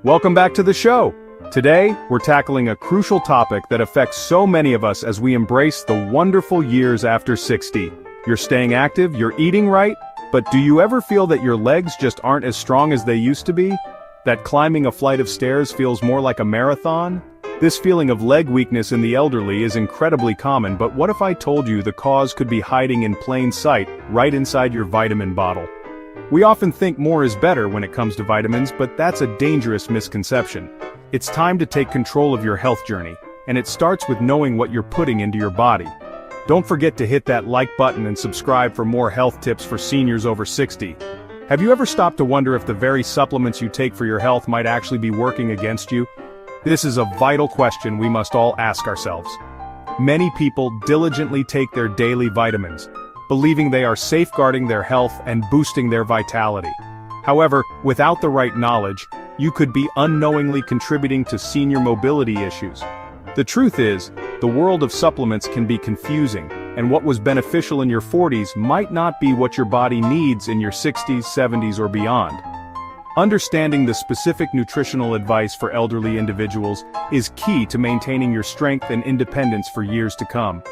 Welcome back to the show. Today, we're tackling a crucial topic that affects so many of us as we embrace the wonderful years after 60. You're staying active, you're eating right, but do you ever feel that your legs just aren't as strong as they used to be? That climbing a flight of stairs feels more like a marathon? This feeling of leg weakness in the elderly is incredibly common, but what if I told you the cause could be hiding in plain sight, right inside your vitamin bottle? We often think more is better when it comes to vitamins, but that's a dangerous misconception. It's time to take control of your health journey, and it starts with knowing what you're putting into your body. Don't forget to hit that like button and subscribe for more health tips for seniors over 60. Have you ever stopped to wonder if the very supplements you take for your health might actually be working against you? This is a vital question we must all ask ourselves. Many people diligently take their daily vitamins, believing they are safeguarding their health and boosting their vitality. However, without the right knowledge, you could be unknowingly contributing to senior mobility issues. The truth is, the world of supplements can be confusing, and what was beneficial in your 40s might not be what your body needs in your 60s, 70s, or beyond. Understanding the specific nutritional advice for elderly individuals is key to maintaining your strength and independence for years to come.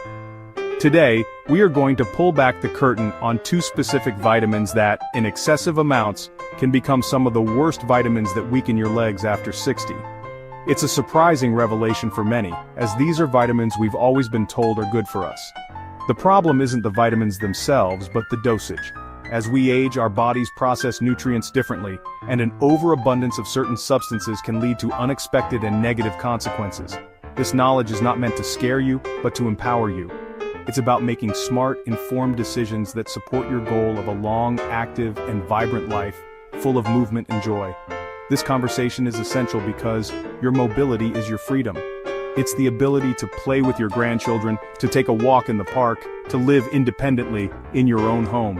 Today, we are going to pull back the curtain on two specific vitamins that, in excessive amounts, can become some of the worst vitamins that weaken your legs after 60. It's a surprising revelation for many, as these are vitamins we've always been told are good for us. The problem isn't the vitamins themselves, but the dosage. As we age, our bodies process nutrients differently, and an overabundance of certain substances can lead to unexpected and negative consequences. This knowledge is not meant to scare you, but to empower you. It's about making smart, informed decisions that support your goal of a long, active, and vibrant life, full of movement and joy. This conversation is essential because your mobility is your freedom. It's the ability to play with your grandchildren, to take a walk in the park, to live independently in your own home.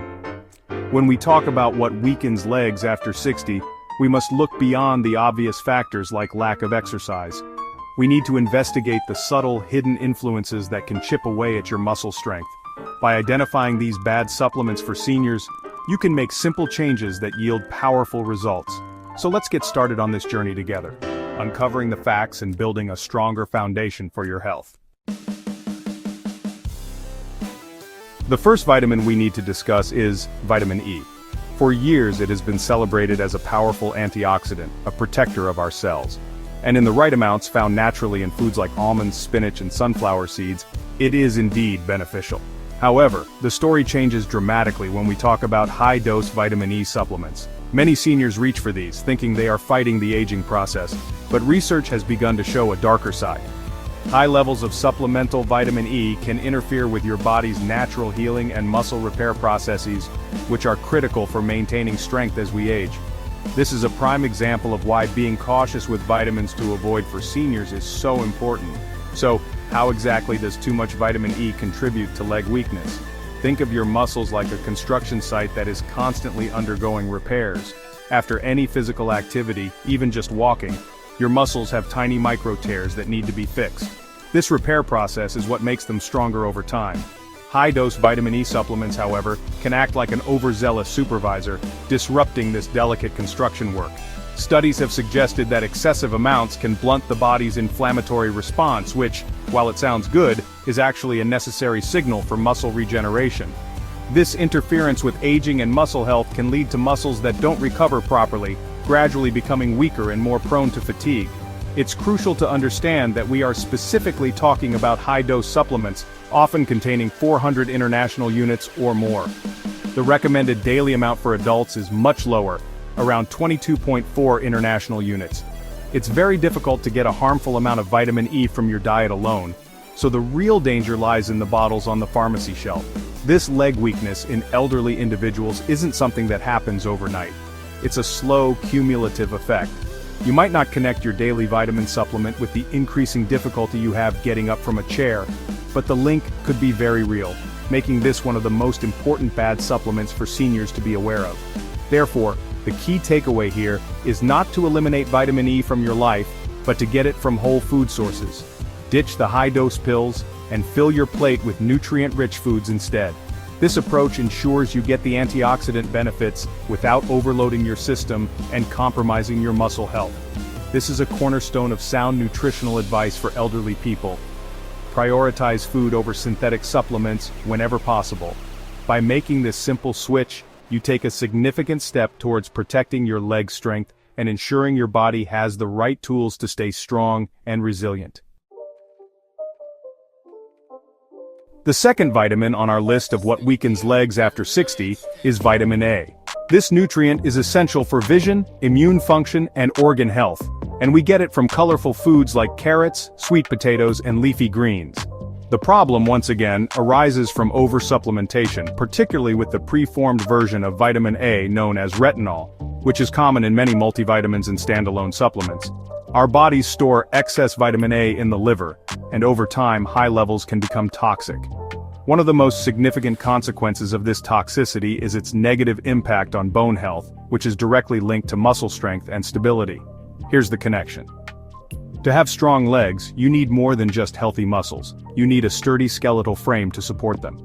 When we talk about what weakens legs after 60, we must look beyond the obvious factors like lack of exercise. We need to investigate the subtle, hidden influences that can chip away at your muscle strength. By identifying these bad supplements for seniors, you can make simple changes that yield powerful results. So let's get started on this journey together, uncovering the facts and building a stronger foundation for your health. The first vitamin we need to discuss is vitamin E. For years it has been celebrated as a powerful antioxidant, a protector of our cells. And in the right amounts found naturally in foods like almonds, spinach, and sunflower seeds, it is indeed beneficial. However, the story changes dramatically when we talk about high-dose vitamin E supplements. Many seniors reach for these, thinking they are fighting the aging process, but research has begun to show a darker side. High levels of supplemental vitamin E can interfere with your body's natural healing and muscle repair processes, which are critical for maintaining strength as we age. This is a prime example of why being cautious with vitamins to avoid for seniors is so important. So, how exactly does too much vitamin E contribute to leg weakness? Think of your muscles like a construction site that is constantly undergoing repairs. After any physical activity, even just walking, your muscles have tiny micro tears that need to be fixed. This repair process is what makes them stronger over time. High-dose vitamin E supplements, however, can act like an overzealous supervisor, disrupting this delicate construction work. Studies have suggested that excessive amounts can blunt the body's inflammatory response, which, while it sounds good, is actually a necessary signal for muscle regeneration. This interference with aging and muscle health can lead to muscles that don't recover properly, gradually becoming weaker and more prone to fatigue. It's crucial to understand that we are specifically talking about high-dose supplements, often containing 400 international units or more. The recommended daily amount for adults is much lower, around 22.4 international units. It's very difficult to get a harmful amount of vitamin E from your diet alone, so the real danger lies in the bottles on the pharmacy shelf. This leg weakness in elderly individuals isn't something that happens overnight. It's a slow, cumulative effect. You might not connect your daily vitamin supplement with the increasing difficulty you have getting up from a chair, but the link could be very real, making this one of the most important bad supplements for seniors to be aware of. Therefore, the key takeaway here is not to eliminate vitamin E from your life, but to get it from whole food sources. Ditch the high-dose pills, and fill your plate with nutrient-rich foods instead. This approach ensures you get the antioxidant benefits without overloading your system and compromising your muscle health. This is a cornerstone of sound nutritional advice for elderly people. Prioritize food over synthetic supplements whenever possible. By making this simple switch, you take a significant step towards protecting your leg strength and ensuring your body has the right tools to stay strong and resilient. The second vitamin on our list of what weakens legs after 60 is vitamin A. This nutrient is essential for vision, immune function, and organ health, and we get it from colorful foods like carrots, sweet potatoes, and leafy greens. The problem, once again, arises from oversupplementation, particularly with the preformed version of vitamin A known as retinol, which is common in many multivitamins and standalone supplements. Our bodies store excess vitamin A in the liver, and over time high levels can become toxic. One of the most significant consequences of this toxicity is its negative impact on bone health, which is directly linked to muscle strength and stability. Here's the connection. To have strong legs, you need more than just healthy muscles. You need a sturdy skeletal frame to support them.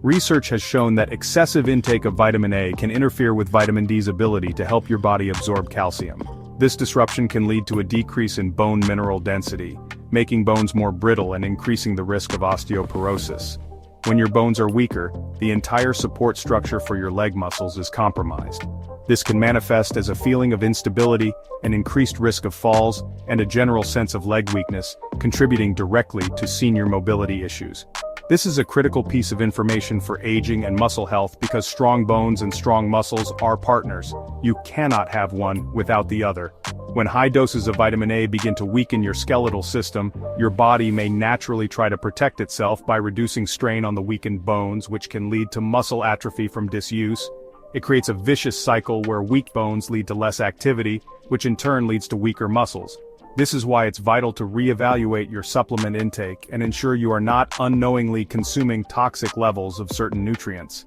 Research has shown that excessive intake of vitamin A can interfere with vitamin D's ability to help your body absorb calcium. This disruption can lead to a decrease in bone mineral density, making bones more brittle and increasing the risk of osteoporosis. When your bones are weaker, the entire support structure for your leg muscles is compromised. This can manifest as a feeling of instability, an increased risk of falls, and a general sense of leg weakness, contributing directly to senior mobility issues. This is a critical piece of information for aging and muscle health because strong bones and strong muscles are partners. You cannot have one without the other. When high doses of vitamin A begin to weaken your skeletal system, your body may naturally try to protect itself by reducing strain on the weakened bones, which can lead to muscle atrophy from disuse. It creates a vicious cycle where weak bones lead to less activity, which in turn leads to weaker muscles. This is why it's vital to reevaluate your supplement intake and ensure you are not unknowingly consuming toxic levels of certain nutrients.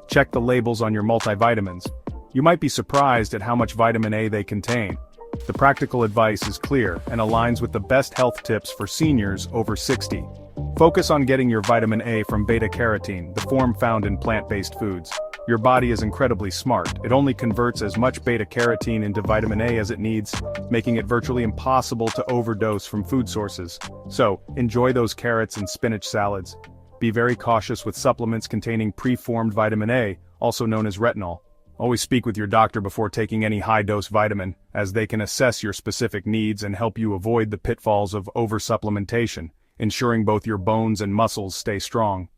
Check the labels on your multivitamins. You might be surprised at how much vitamin A they contain. The practical advice is clear and aligns with the best health tips for seniors over 60. Focus on getting your vitamin A from beta-carotene, the form found in plant-based foods. Your body is incredibly smart. It only converts as much beta-carotene into vitamin A as it needs, making it virtually impossible to overdose from food sources. So, enjoy those carrots and spinach salads. Be very cautious with supplements containing preformed vitamin A, also known as retinol. Always speak with your doctor before taking any high-dose vitamin, as they can assess your specific needs and help you avoid the pitfalls of oversupplementation, ensuring both your bones and muscles stay strong.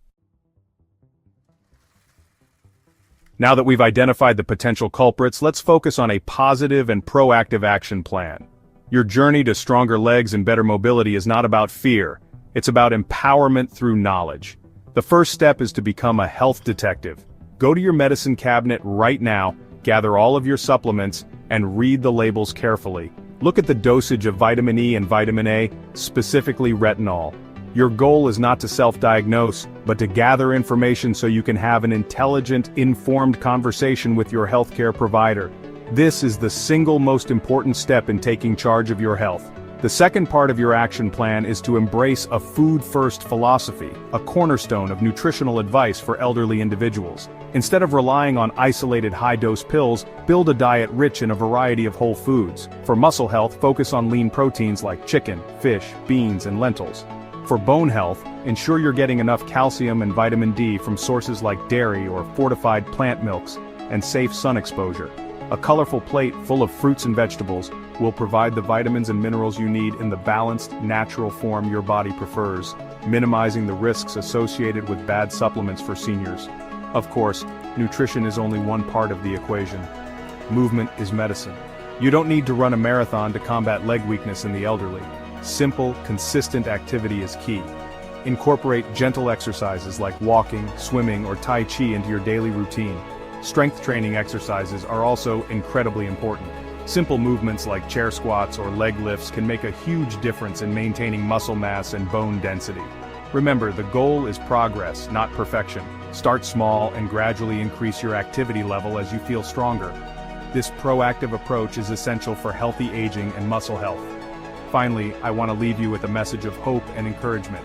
Now that we've identified the potential culprits, let's focus on a positive and proactive action plan. Your journey to stronger legs and better mobility is not about fear, it's about empowerment through knowledge. The first step is to become a health detective. Go to your medicine cabinet right now, gather all of your supplements, and read the labels carefully. Look at the dosage of vitamin E and vitamin A, specifically retinol. Your goal is not to self-diagnose, but to gather information so you can have an intelligent, informed conversation with your healthcare provider. This is the single most important step in taking charge of your health. The second part of your action plan is to embrace a food-first philosophy, a cornerstone of nutritional advice for elderly individuals. Instead of relying on isolated high-dose pills, build a diet rich in a variety of whole foods. For muscle health, focus on lean proteins like chicken, fish, beans, and lentils. For bone health, ensure you're getting enough calcium and vitamin D from sources like dairy or fortified plant milks, and safe sun exposure. A colorful plate full of fruits and vegetables will provide the vitamins and minerals you need in the balanced, natural form your body prefers, minimizing the risks associated with bad supplements for seniors. Of course, nutrition is only one part of the equation. Movement is medicine. You don't need to run a marathon to combat leg weakness in the elderly. Simple, consistent activity is key. Incorporate gentle exercises like walking, swimming, or Tai Chi into your daily routine. Strength training exercises are also incredibly important. Simple movements like chair squats or leg lifts can make a huge difference in maintaining muscle mass and bone density. Remember, the goal is progress, not perfection. Start small and gradually increase your activity level as you feel stronger. This proactive approach is essential for healthy aging and muscle health. Finally, I want to leave you with a message of hope and encouragement.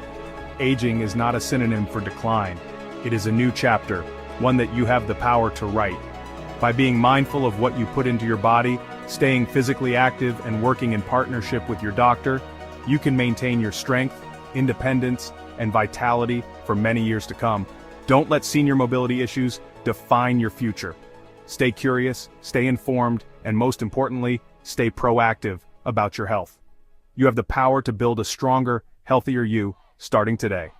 Aging is not a synonym for decline. It is a new chapter, one that you have the power to write. By being mindful of what you put into your body, staying physically active and working in partnership with your doctor, you can maintain your strength, independence, and vitality for many years to come. Don't let senior mobility issues define your future. Stay curious, stay informed, and most importantly, stay proactive about your health. You have the power to build a stronger, healthier you, starting today.